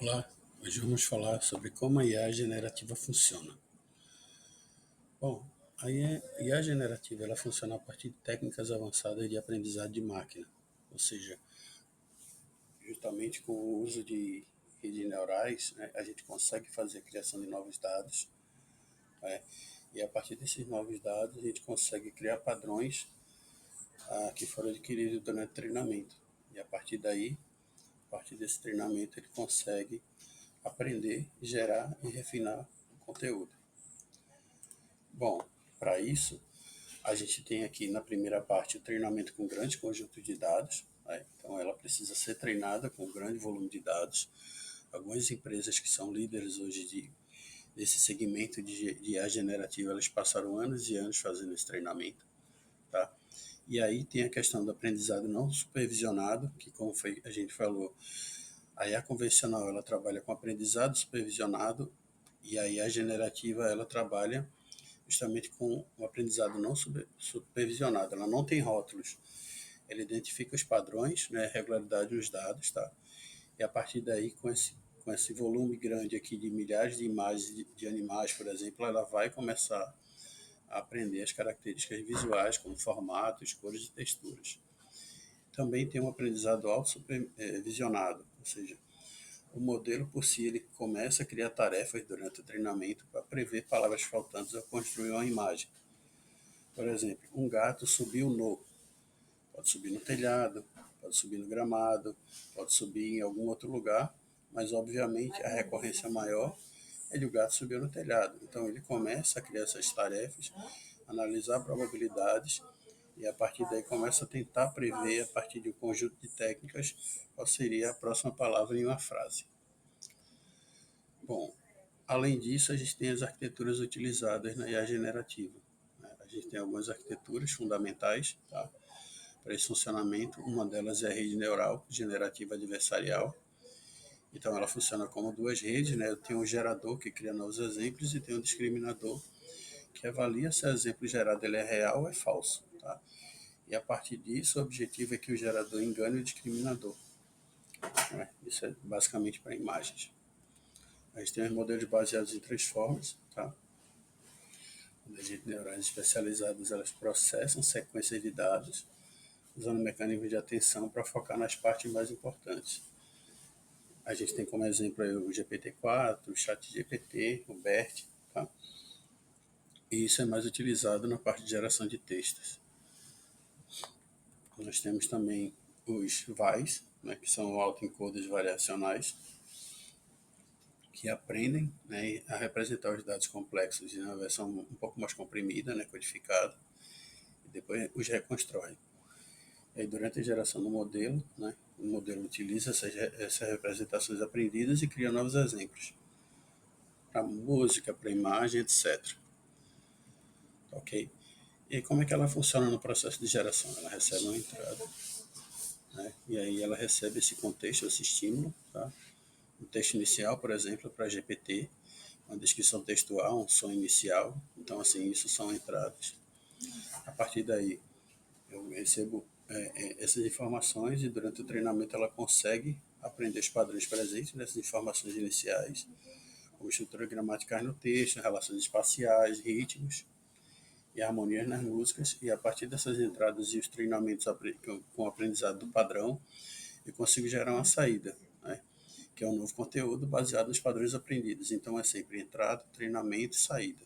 Olá, hoje vamos falar sobre como a IA generativa funciona. Bom, a IA generativa ela funciona a partir de técnicas avançadas de aprendizado de máquina, ou seja, justamente com o uso de redes neurais, né, a gente consegue fazer a criação de novos dados, né, e a partir desses novos dados a gente consegue criar padrões que foram adquiridos durante o treinamento. E a partir daí, a partir desse treinamento, ele consegue aprender, gerar e refinar o conteúdo. Bom, para isso, a gente tem aqui na primeira parte o treinamento com grande conjunto de dados, né? Então ela precisa ser treinada com grande volume de dados. Algumas empresas que são líderes hoje desse segmento de IA generativa, elas passaram anos e anos fazendo esse treinamento, tá? E aí tem a questão do aprendizado não supervisionado, que como a gente falou, a IA convencional ela trabalha com aprendizado supervisionado e a IA generativa ela trabalha justamente com o aprendizado não supervisionado. Ela não tem rótulos. Ela identifica os padrões, né, regularidade nos dados, tá? E a partir daí, com esse volume grande aqui de milhares de imagens de animais, por exemplo, ela vai começar a aprender as características visuais, como formatos, cores e texturas. Também tem um aprendizado auto-supervisionado, ou seja, o modelo por si ele começa a criar tarefas durante o treinamento para prever palavras faltantes ao construir uma imagem. Por exemplo, um gato subiu no. Pode subir no telhado, pode subir no gramado, pode subir em algum outro lugar, mas obviamente a recorrência maior é de o gato subir no telhado. Então ele começa a criar essas tarefas, analisar probabilidades e a partir daí começa a tentar prever, a partir de um conjunto de técnicas, qual seria a próxima palavra em uma frase. Bom, além disso, a gente tem as arquiteturas utilizadas na IA generativa. A gente tem algumas arquiteturas fundamentais, tá? Para esse funcionamento. Uma delas é a rede neural generativa adversarial. Então, ela funciona como duas redes, né? Tem um gerador que cria novos exemplos e tem um discriminador que avalia se o exemplo gerado ele é real ou é falso, tá? E a partir disso, o objetivo é que o gerador engane o discriminador. Né? Isso é basicamente para imagens. A gente tem os modelos baseados em transformers, tá? As redes neurais especializadas elas processam sequências de dados usando mecanismos de atenção para focar nas partes mais importantes. A gente tem como exemplo aí o GPT-4, o ChatGPT, o BERT, tá? E isso é mais utilizado na parte de geração de textos. Nós temos também os VAIs, né, que são autoencoders variacionais, que aprendem, né, a representar os dados complexos em uma versão um pouco mais comprimida, né, codificada, e depois os reconstrói. E aí, durante a geração do modelo, né, o modelo utiliza essas representações aprendidas e cria novos exemplos para música, para imagem, etc. Ok? E como é que ela funciona no processo de geração? Ela recebe uma entrada, né, e aí ela recebe esse contexto, esse estímulo, tá? Um texto inicial, por exemplo, para GPT, uma descrição textual, um som inicial. Então, assim, isso são entradas. A partir daí, eu recebo essas informações e durante o treinamento ela consegue aprender os padrões presentes nessas informações iniciais, como estrutura gramatical no texto, relações espaciais, ritmos e harmonias nas músicas. E a partir dessas entradas e os treinamentos com o aprendizado do padrão, eu consigo gerar uma saída, né? Que é um novo conteúdo baseado nos padrões aprendidos. Então é sempre entrada, treinamento e saída.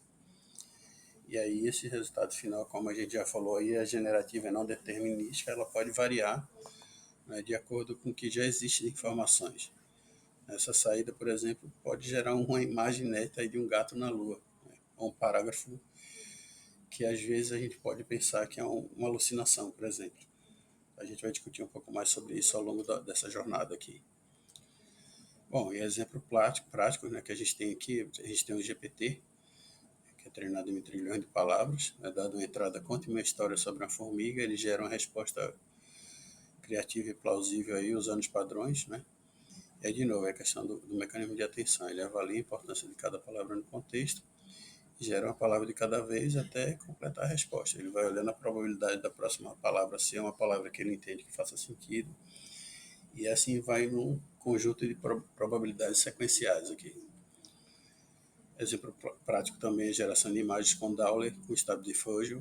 E aí esse resultado final, como a gente já falou aí, a generativa é não determinística, ela pode variar, né, de acordo com o que já existe de informações. Essa saída, por exemplo, pode gerar uma imagem neta aí de um gato na lua, né, ou um parágrafo que às vezes a gente pode pensar que é uma alucinação, por exemplo. A gente vai discutir um pouco mais sobre isso ao longo dessa jornada aqui. Bom, e exemplo prático, né, que a gente tem aqui, a gente tem o GPT, que é treinado em trilhões de palavras, é dado uma entrada, conte uma história sobre uma formiga, ele gera uma resposta criativa e plausível aí, usando os padrões, né? E aí, de novo, é a questão do mecanismo de atenção, ele avalia a importância de cada palavra no contexto, e gera uma palavra de cada vez até completar a resposta. Ele vai olhando a probabilidade da próxima palavra ser uma palavra que ele entende que faça sentido, E assim vai num conjunto de probabilidades sequenciais aqui. Exemplo prático também é a geração de imagens com Dowler, com estado diffusion,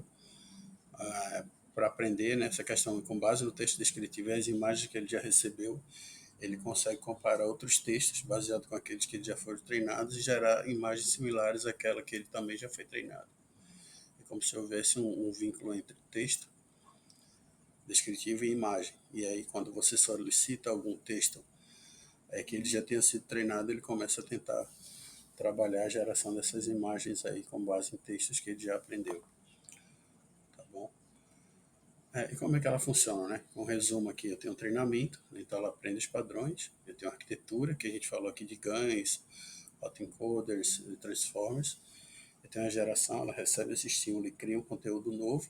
para aprender, né, essa questão com base no texto descritivo e as imagens que ele já recebeu, ele consegue comparar outros textos baseados com aqueles que já foram treinados e gerar imagens similares àquela que ele também já foi treinado. É como se houvesse um vínculo entre texto descritivo e imagem. E aí, quando você solicita algum texto que ele já tenha sido treinado, ele começa a tentar trabalhar a geração dessas imagens aí com base em textos que ele já aprendeu. Tá bom? E como é que ela funciona, né? Um resumo aqui, eu tenho um treinamento, então ela aprende os padrões, eu tenho uma arquitetura, que a gente falou aqui de GANs, autoencoders, transformers, eu tenho a geração, ela recebe esse estímulo e cria um conteúdo novo,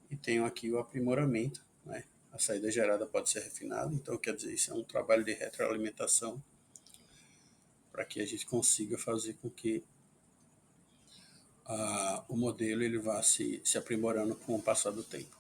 e tenho aqui o aprimoramento, né? A saída gerada pode ser refinada, então quer dizer, isso é um trabalho de retroalimentação para que a gente consiga fazer com que o modelo ele vá se aprimorando com o passar do tempo.